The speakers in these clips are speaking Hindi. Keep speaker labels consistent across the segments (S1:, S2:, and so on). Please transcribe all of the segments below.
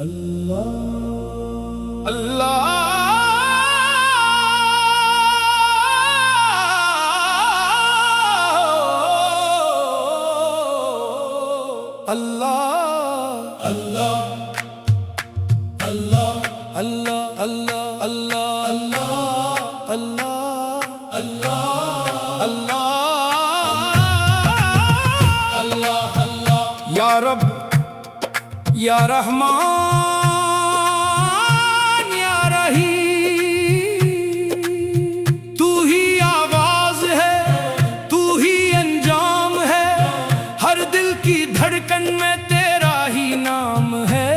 S1: अल्लाह अल्लाह अल्लाह अल्लाह अल्लाह अल्लाह अल्लाह अल्लाह अल्लाह अल्लाह अल्लाह अल्लाह अल्लाह या रब या रहमान या रहीम, तू ही आवाज है, तू ही अंजाम है, हर दिल की धड़कन में तेरा ही नाम है,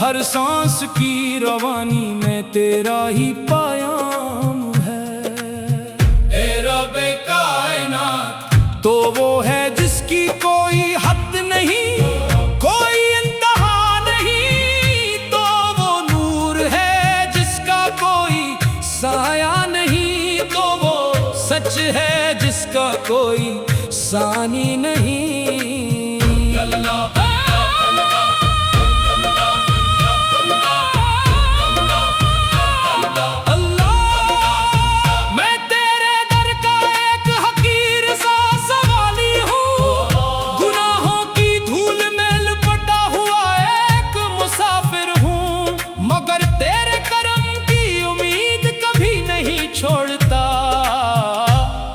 S1: हर सांस की रवानी में तेरा ही पायाम है। ए रब्बे कायनात तो वो है जिसकी कोई हद नहीं, साया नहीं तो वो सच है जिसका कोई सानी नहीं। अल्लाह छोड़ता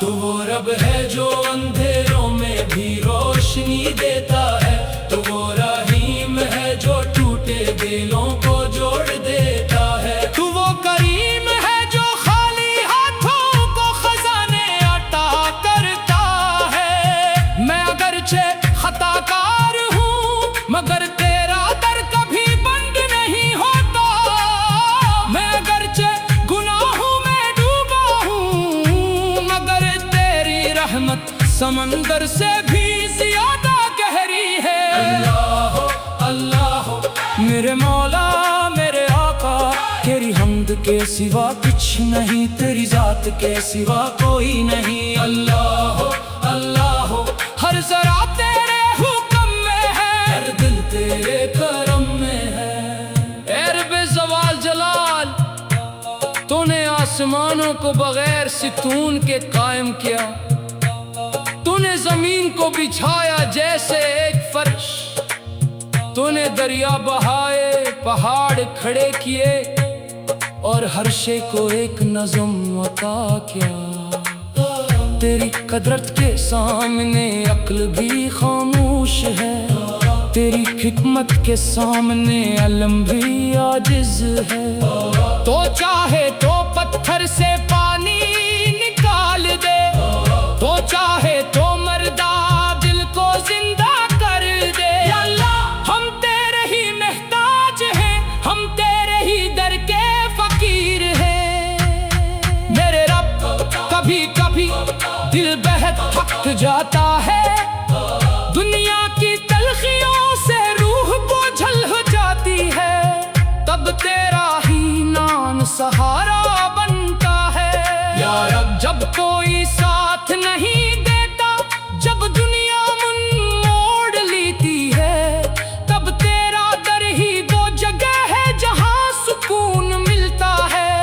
S1: तो वो रब है जो अंधेरों में भी रोशनी देता है, तो वो रहीम है जो टूटे दिलों को जोड़ देता है, तो वो करीम है जो खाली हाथों को खजाने अता करता है। मैं अगरचे खताकार हूँ मगर तेरा दर कभी बंद नहीं होता, मैं अगरचे समंदर से भी ज्यादा गहरी है। अल्लाह अल्लाह मेरे मौला मेरे आका, तेरी हम्द के सिवा कुछ नहीं, तेरी जात के सिवा कोई नहीं। अल्लाह अल्लाह हर जरा तेरे हुक्म में है, हर दिल तेरे करम में है। ए रब्बे ज़वाल जलाल, तूने आसमानों को बगैर सितून के कायम किया, तूने जमीन को बिछाया जैसे एक फर्श, तूने दरिया बहाए पहाड़ खड़े किए और हर शे को एक नज़्म अता किया। तेरी कुदरत के सामने अक्ल भी खामोश है, तेरी हिकमत के सामने अलम भी आजिज है। तो चाहे तो पत्थर से पानी निकाल दे, तो चाहे तो मर्दा दिल को जिंदा कर दे। अल्लाह हम तेरे ही मोहताज हैं, हम तेरे ही दर के फकीर हैं। मेरे रब कभी कभी दिल बेहद थक जाता है, दुनिया की तलखियों से रूह बोझल हो जाती है, तब तेरा ही नाम सहारा बनता है। या रब जब कोई साथ नहीं देता, जब दुनिया मुन मोड़ लेती है, तब तेरा दर ही वो जगह है जहां सुकून मिलता है।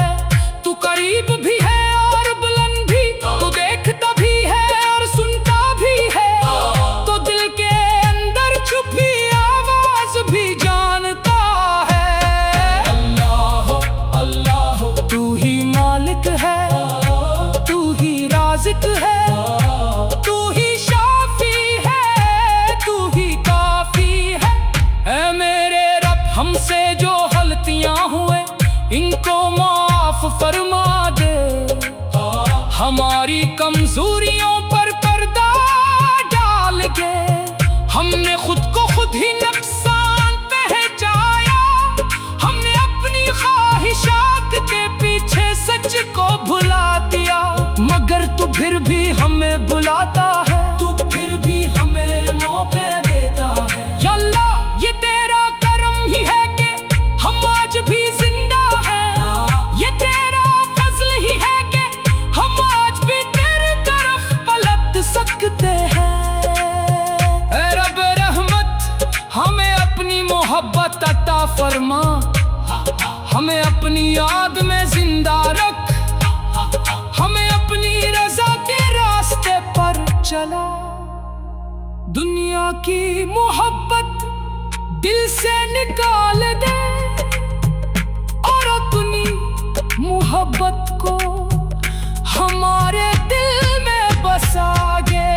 S1: तू करीब भी है और बुलंद भी, तू देखता भी है और सुनता भी है, तो दिल के अंदर छुपी आवाज भी जानता है। अल्लाह अल्लाह तू ही मालिक है, तू ही राज़िक है, तू ही शाफी है, तू ही काफी है। ऐ मेरे रब हमसे जो गलतियां हुए इनको माफ फरमा दे, हमारी कमजोरियों पर पर्दा डाल के हमने खुद को खुद ही नुकसान पहुंचाया, हमने अपनी ख्वाहिशात के पीछे सच को भुला दिया, मगर तू फिर भी हमें बुलाता है, तू फिर भी हमें मौके देता है। या अल्लाह ये तेरा करम ही है कि हम आज भी जिंदा हैं, ये तेरा फजल ही है कि हम आज भी तेरी तरफ पलट सकते हैं। ऐ रब रहमत हमें अपनी मोहब्बत अता फरमा, हमें अपनी याद में जिंदा रख, हमें अपनी रजा के रास्ते पर चला। दुनिया की मोहब्बत दिल से निकाल दे और अपनी मोहब्बत को हमारे दिल में बसा गे।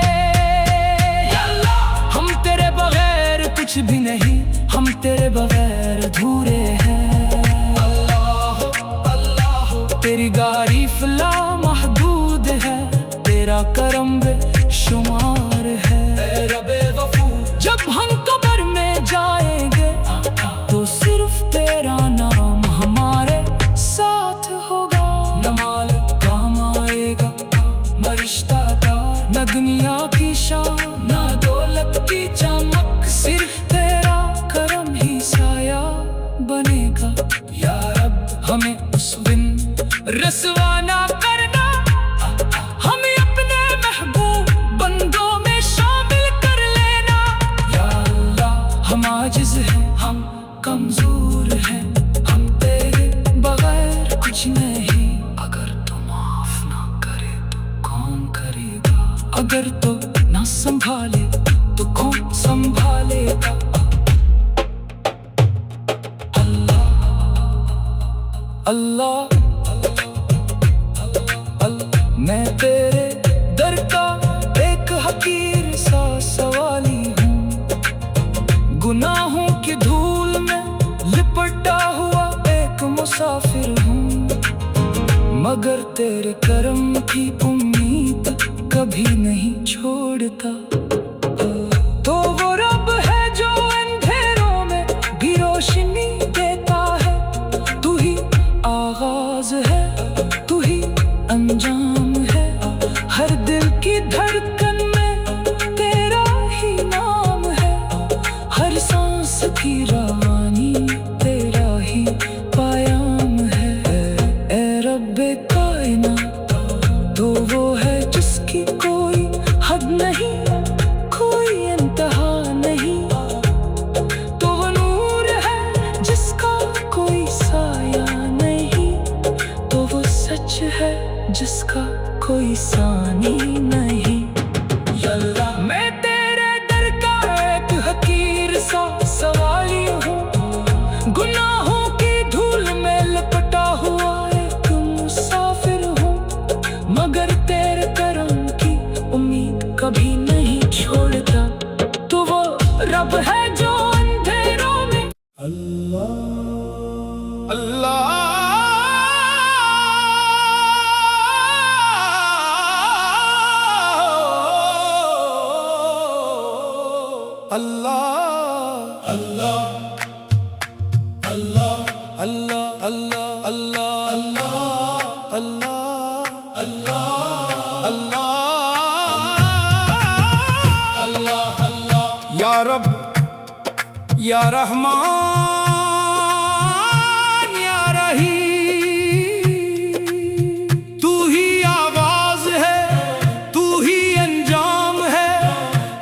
S1: हम तेरे बगैर कुछ भी नहीं, हम तेरे बगैर अधूरे हैं। अल्लाह अल्लाह तेरी तारीफ ला महदूद है, तेरा करम बेशुमार है। जब हम कब्र में जाएंगे तो सिर्फ तेरा नाम हमारे साथ होगा। न माल काम आएगा, न रिश्ता का, न दुनिया की शान, न दौलत की चमक, सिर्फ तेरा करम ही साया बनेगा। या रब हमें उस दिन रसवा ना करना, हमें अपने महबूब बंदों में शामिल कर लेना। या अल्लाह हम आजिज़ हैं, हम कमजोर हैं, हम तेरे बगैर कुछ नहीं। अगर तू माफ ना करे तो कौन करेगा, अगर तो ना संभाले तो कौन संभालेगा। अल्लाह मैं तेरे दर का एक हकीर सा सवाली हूँ, गुनाहों की धूल में लिपटा हुआ एक मुसाफिर हूँ, मगर तेरे करम की उम्मीद कभी नहीं छोड़ता। तो वो रब है जो अंधेरों में भी रोशनी देता है, तू ही आगाज है, तू ही अंजाम है, हर दिल की धड़कन में तेरा ही नाम है, हर सांस की रवानी तेरा ही पायाम है। ए रब्बे कायनात तो वो है जिसकी कोई हद नहीं, कोई इंतहा नहीं, तो वो नूर है जिसका कोई साया नहीं, तो वो सच है जिसका कोई सानी नहीं। मैं तेरे दर का एक हकीर सा सवाली हूँ, गुनाहों की धूल में लिपटा हुआ एक मुसाफिर हूँ, मगर तेरे करम की उम्मीद कभी नहीं छोड़ता। तो वो रब है जो अंधेरों में अल्लाह अल्लाह अल्लाह अल्लाह अल्लाह अल्लाह अल्लाह अल्लाह अल्लाह अल्लाह अल्लाह अल्लाह अल्लाह। या रब या रहमान या रहीम, तू ही आवाज है, तू ही अंजाम है,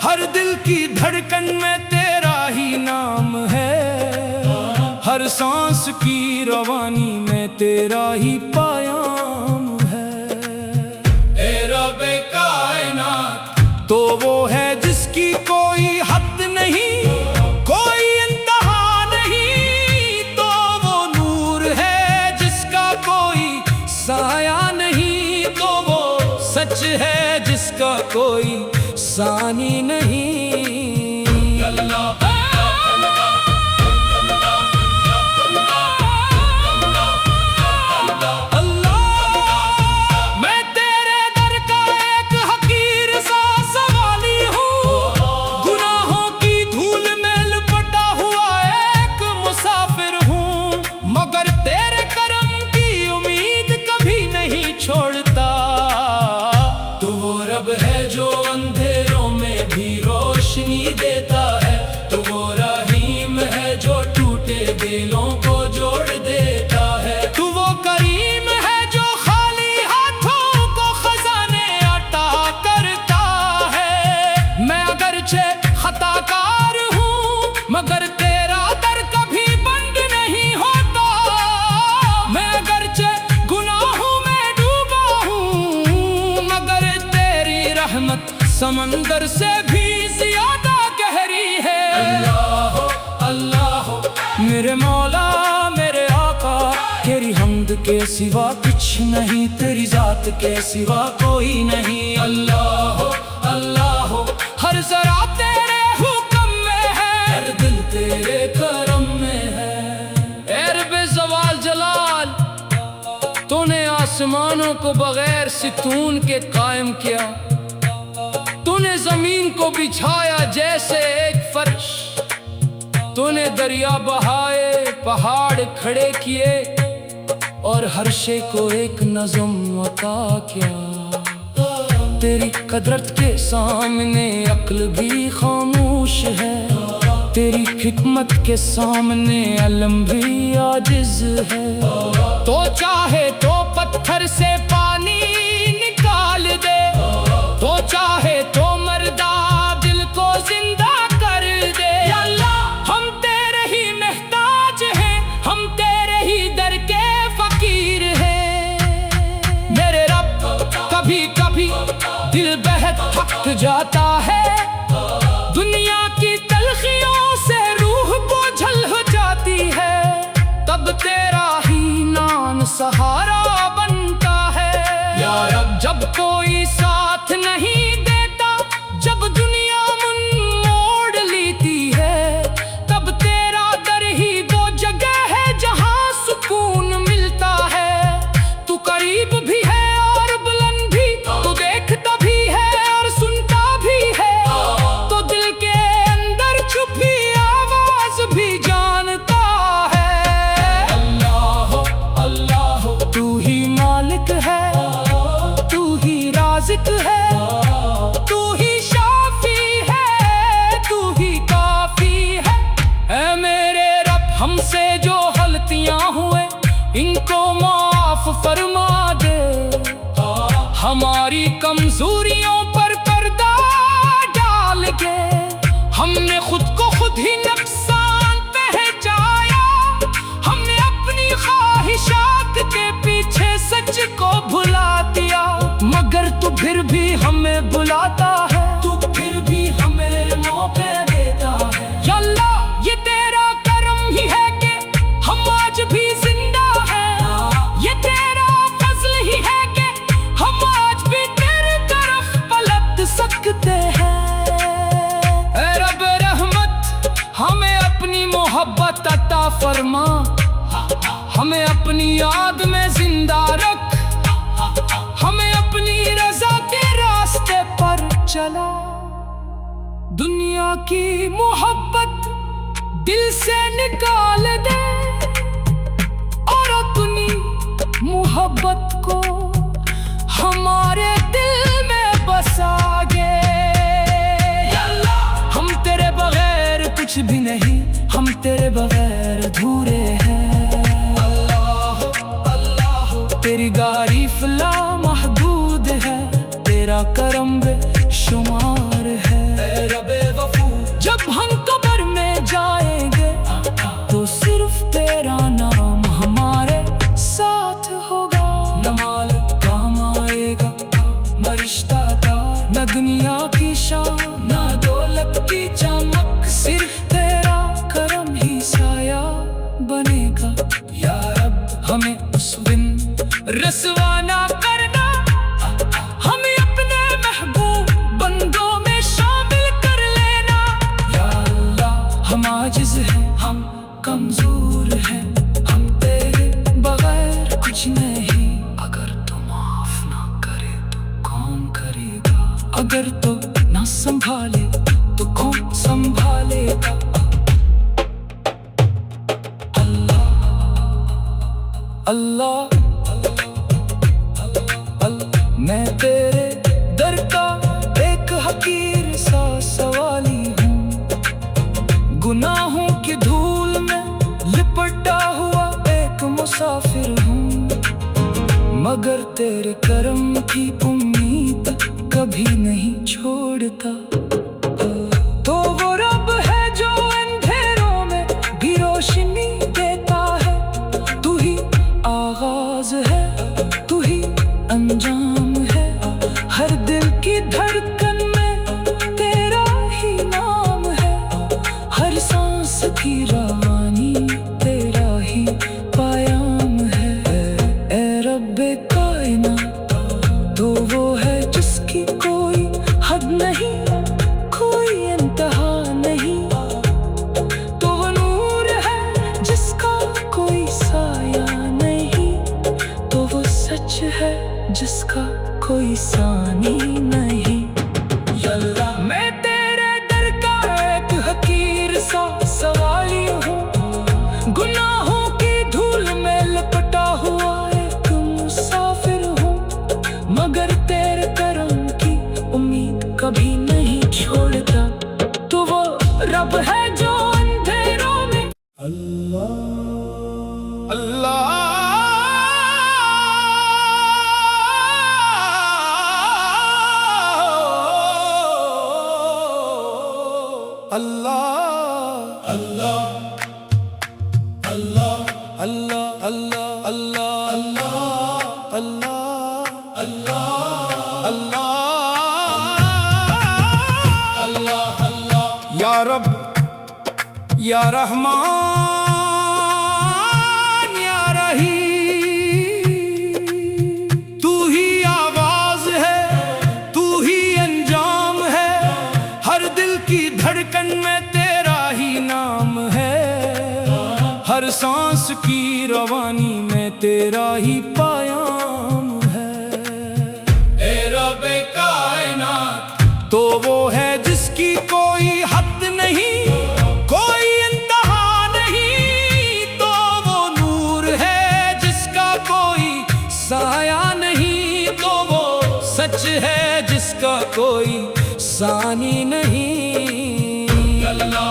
S1: हर दिल की धड़कन में तेरा ही नाम है, हर सांस की रवानी में तेरा ही पायाम है। ए रब्बे कायनात तो वो है जिसकी कोई हद नहीं, कोई इंतहा नहीं, तो वो नूर है जिसका कोई साया नहीं, तो वो सच है जिसका कोई सानी नहीं। मैं तेरे दर का एक हकीर सा सवाली हूँ, गुनाहों की धूल में लिपटा हुआ एक मुसाफिर हूँ, मगर तेरे करम की उम्मीद कभी नहीं छोड़ता। तो वो रब है जो अंधेरों में भी रोशनी देता है, तो वो रहीम है जो टूटे दिलों को जोड़ देता है, तो वो करीम है जो खाली हाथों को खजाने अता करता है। मैं अगरचे खताकार हूँ, मगर तेरा दर कभी समंदर से भी ज्यादा गहरी है। अल्लाह अल्लाह मेरे मौला मेरे आका, तेरी हम्द के सिवा कुछ नहीं, तेरी जात के सिवा कोई नहीं। अल्लाह अल्लाह हर जरा तेरे हुक्म में है, हर दिल तेरे करम में है। ए रब्बे ज़वाल जलाल, तूने आसमानों को बगैर सितून के कायम किया, तूने जमीन को बिछाया जैसे एक फर्श, तूने दरिया बहाए पहाड़ खड़े किए और हर शे को एक नज़्म अता किया। तेरी कुदरत के सामने अक्ल भी खामोश है, तेरी हिकमत के सामने अलम भी आजिज है। तो चाहे तो पत्थर से पानी निकाल दे, तो चाहे तो मर्दा दिल को जिंदा कर दे। अल्लाह हम तेरे ही मोहताज हैं, हम तेरे ही दर के फकीर हैं। मेरे रब कभी कभी दिल बेहद थक जाता है, दुनिया की तलखियों से रूह बोझल हो जाती है, तब तेरा ही नाम सहारा बनता है। या रब जब कोई साथ नहीं देता, जब दुनिया मुन मोड़ लेती है, तब तेरा दर ही वो जगह है जहां सुकून मिलता है। तू करीब भी है और बुलंद भी, तू देखता भी है और सुनता भी है, तो दिल के अंदर छुपी आवाज भी जानता है। अल्लाह अल्लाह तू ही मालिक है, तू ही राज़िक है, तू ही शाफी है, तू ही काफी है। ऐ मेरे रब हमसे जो गलतियां हुए इनको माफ फरमा दे, हमारी कमजोरियों पर पर्दा डाल के हमने खुद को खुद ही नुकसान पहुंचाया, हमने अपनी ख्वाहिशात के पीछे सच को भुला दिया। मगर तू फिर भी हमें बुलाता है, तू फिर भी हमें मौके देता है। या अल्लाह ये तेरा करम ही है कि हम आज भी जिंदा हैं, ये तेरा फजल ही है कि हम आज भी तेरी तरफ पलट सकते हैं। ऐ रब रहमत हमें अपनी मोहब्बत अता फरमा, हमें अपनी याद में जिंदा रख, हमें अपनी रजा के रास्ते पर चला। दुनिया की मोहब्बत दिल से निकाल दे और अपनी मोहब्बत को हमारे दिल में बसा गे। हम तेरे बगैर कुछ भी नहीं, हम तेरे बगैर अधूरे हैं। तेरी तारीफ ला महदूद है, तेरा करम बेशुमार है। जब हम कब्र में जाएंगे तो सिर्फ तेरा नाम हमारे साथ होगा। न माल काम आएगा, न रिश्तेदार, न दुनिया की शान, न दौलत की चमक, सिर्फ तेरा करम ही साया बनेगा। या रब हमें उस दिन रसवा ना करना, हमें अपने महबूब बंदों में शामिल कर लेना। या अल्लाह हम आजिज़ हैं, हम कमजोर हैं, हम तेरे बगैर कुछ नहीं। अगर तू माफ ना करे तो कौन करेगा, अगर तो ना संभाले तो कौन संभालेगा। अल्लाह मैं तेरे दर का एक हकीर सा सवाली हूँ, गुनाहों की धूल में लिपटा हुआ एक मुसाफिर हूँ, मगर तेरे करम की उम्मीद कभी नहीं छोड़ता। तो वो रब है जो अंधेरों में भी रोशनी देता है, तू ही आगाज है, तू ही अंजाम है, हर दिल की धड़कन में जिसका कोई सानी नहीं। मैं तेरे दर का एक हकीर सा सवाली हूँ, गुनाहों की धूल में लपटा हुआ एक मुसाफिर हूँ, मगर तेरे करम की उम्मीद कभी नहीं छोड़ता। तो वो रब है जो अंधेरों में अल्लाह अल्लाह अल्लाह अल्लाह अल्लाह अल्लाह अल्लाह अल्लाह अल्लाह अल्लाह अल्लाह अल्लाह अल्लाह या रब या रहमान या रहीम, तू ही आवाज है, तू ही अंजाम है, हर दिल की धड़कन में तेरा ही नाम है, हर सांस की रवानी में तेरा ही पायाम है। ए रब्बे कायनात तो वो है जिसकी कोई हद नहीं, कोई इंतहा नहीं, तो वो नूर है जिसका कोई साया नहीं, तो वो सच है जिसका कोई सानी नहीं। अल्लाह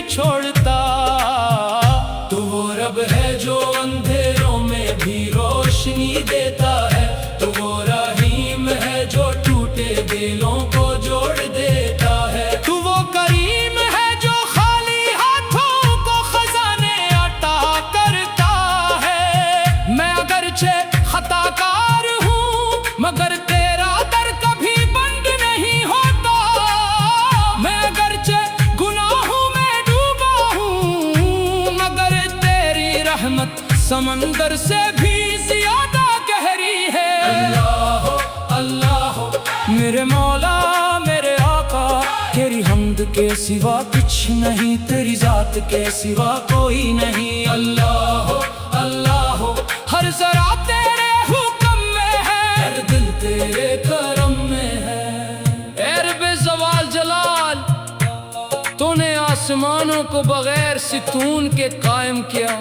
S1: छोड़ता। तो वो रब है जो अंधेरों में भी रोशनी देता है, तो वो रहीम है जो टूटे दिलों को जोड़ देता है, तो वो करीम है जो खाली हाथों को खजाने अता करता है। मैं अगरचे खताकार हूँ मगर तेरा दर कभी बंद नहीं होता, मैं अगरचे समंदर से भी ज्यादा गहरी है। अल्लाह अल्लाह मेरे मौला मेरे आका, तेरी हम्द के सिवा कुछ नहीं, तेरी जात के सिवा कोई नहीं। अल्लाह अल्लाह हर जरा तेरे हुक्म में है, हर दिल तेरे करम में है। ए रब्बे ज़वाल जलाल, तूने आसमानों को बगैर सितून के कायम किया,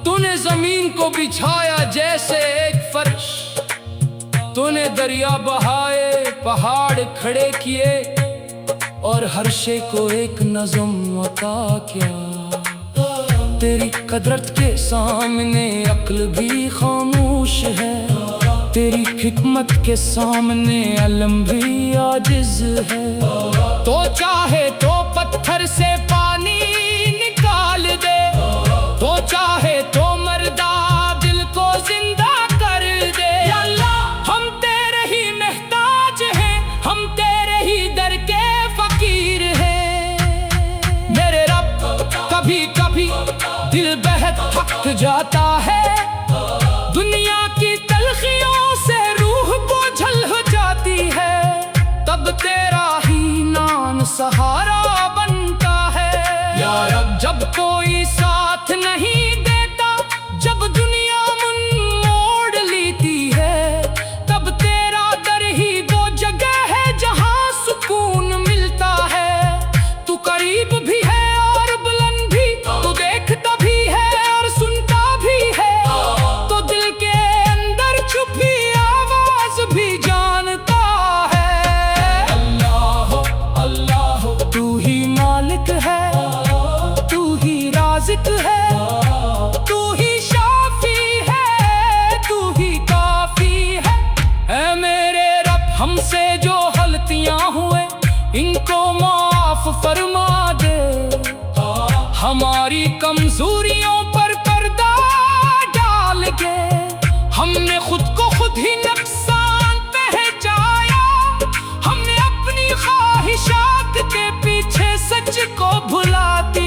S1: तूने जमीन को बिछाया जैसे एक फर्श, तूने दरिया बहाए पहाड़ खड़े किए और हर शे को एक नज़्म अता किया। तेरी कुदरत के सामने अक्ल भी खामोश है, तेरी हिकमत के सामने अलम भी आजिज है। तो चाहे तो पत्थर से पानी निकाल दे, तो चाहे तो मर्दा दिल को जिंदा कर दे। अल्लाह हम तेरे ही मोहताज हैं, हम तेरे ही दर के फकीर हैं। मेरे रब कभी कभी दिल बहुत थक जाता है, दुनिया की तलखियों से रूह बोझल हो जाती है, तब तेरा ही नाम सहारा बनता है। या रब जब कोई साथ नहीं देता, जब दुनिया मुन मोड़ लेती है, तब तेरा दर ही वो जगह है जहां सुकून मिलता है। तू करीब भी है और बुलंद भी, तू देखता भी है और सुनता भी है, तो दिल के अंदर छुपी आवाज भी जानता है। अल्लाह अल्लाह तू ही मालिक है, तू ही राज़िक है, तू ही शाफी है, तू ही काफी है। ऐ मेरे रब हमसे जो गलतियां हुए इनको माफ फरमा दे, हमारी कमजोरियों पर पर्दा डाल के हमने खुद को खुद ही नुकसान पहुंचाया, हमने अपनी ख्वाहिशात के पीछे सच को भुला दिया।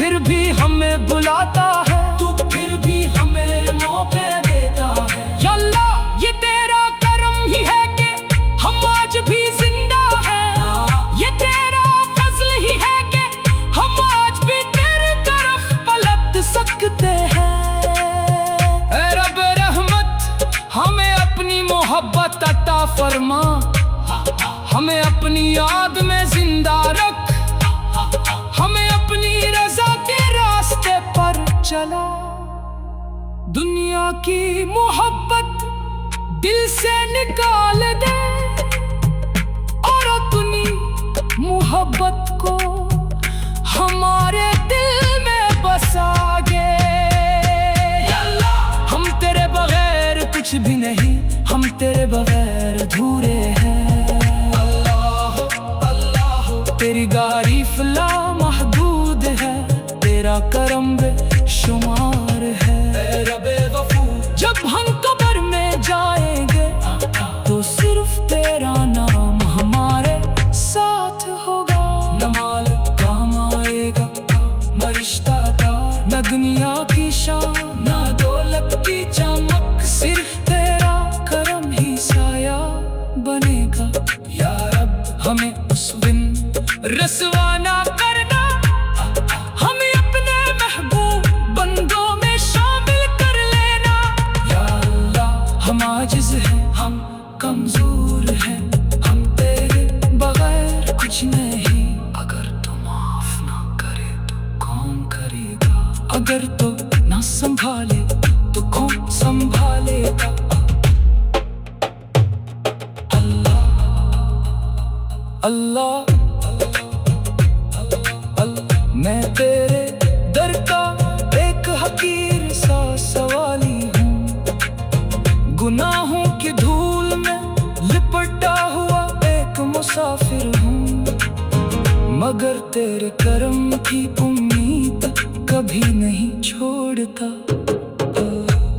S1: फिर भी हमें बुलाता है, तू फिर भी हमें मौके देता है। या अल्लाह ये तेरा करम ही है कि हम आज भी जिंदा हैं। ये तेरा फजल ही है कि हम आज भी तेरी तरफ पलट सकते हैं। ऐ रब रहमत हमें अपनी मोहब्बत अता फरमा, हमें अपनी याद में जिंदा रख, हमें अपनी रजा के रास्ते पर चला। दुनिया की मोहब्बत दिल से निकाल दे और अपनी मोहब्बत को हमारे दिल में बसा गे। हम तेरे बगैर कुछ भी नहीं, हम तेरे बगैर अधूरे हैं। तेरी तारीफ ला महदूद है, तेरा करम बेशुमार है। जब हम कब्र में जाएंगे तो सिर्फ तेरा नाम हमारे साथ होगा। न माल काम आएगा, न रिश्तेदार, न दुनिया की शान, न दौलत की चमक, सिर्फ तेरा करम ही साया बनेगा। या रब हमें उस दिन रसवा ना करना, हमें अपने महबूब बंदों में शामिल कर लेना। या अल्लाह हम आजिज हैं, हम कमजोर हैं, हम तेरे बगैर कुछ नहीं। अगर तू माफ ना करे तो कौन करेगा, अगर तो ना संभाले तो कौन संभालेगा। अल्लाह मैं तेरे दर का एक हकीर सा सवाली हूँ, गुनाहों की धूल में लिपटा हुआ एक मुसाफिर हूँ, मगर तेरे करम की उम्मीद कभी नहीं छोड़ता।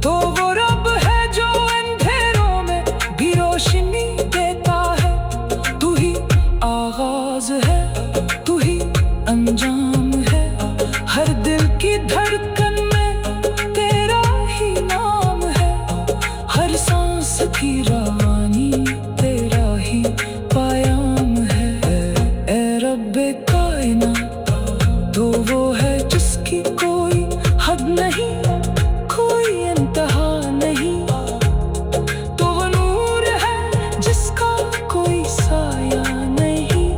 S1: तो वो रब है जो अंधेरों में भी रोशनी देता है। तू ही आगाज है, तू ही अंजाम है, हर दिल की धड़कन में तेरा ही नाम है, हर सांस की रवानी तेरा ही पायाम है। ऐ रब्बे कायनात तो वो है जिसकी कोई हद नहीं, कोई इंतहा नहीं। तो वो नूर है जिसका कोई साया नहीं,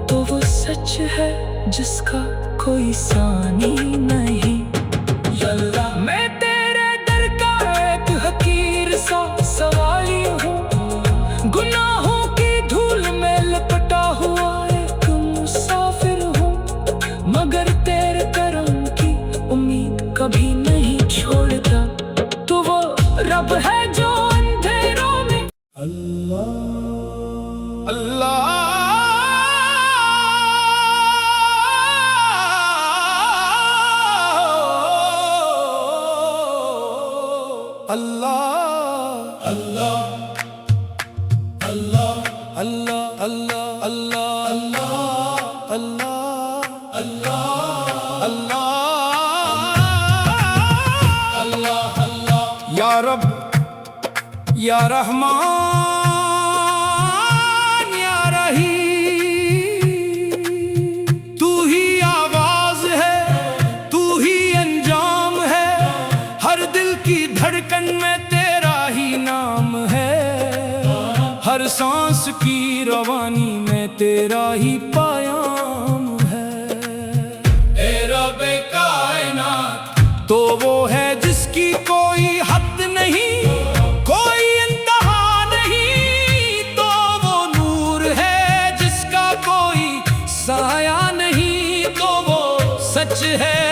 S1: तो वो सच है जिसका कोई सानी नहीं। मैं तेरे दर का एक हकीर सा सवाली हूँ, गुनाहों की धूल में लिपटा हुआ एक मुसाफिर हूँ, मगर तेरे करम की उम्मीद कभी नहीं छोड़ता। तो वो रब है जो अंधेरों में अल्लाह अल्लाह अल्लाह अल्लाह अल्लाह अल्लाह अल्लाह अल्लाह अल्लाह अल्लाह अल्लाह अल्लाह अल्लाह। या रब या रहमान या रहीम, तू ही आवाज है, तू ही अंजाम है, हर दिल की धड़कन में तेरा ही नाम है, हर सांस की रवानी में तेरा ही पायाम है। ऐ रब्बे कायनात तो वो है जिसकी कोई हद नहीं, कोई इंतहा नहीं। तो वो नूर है जिसका कोई साया नहीं, तो वो सच है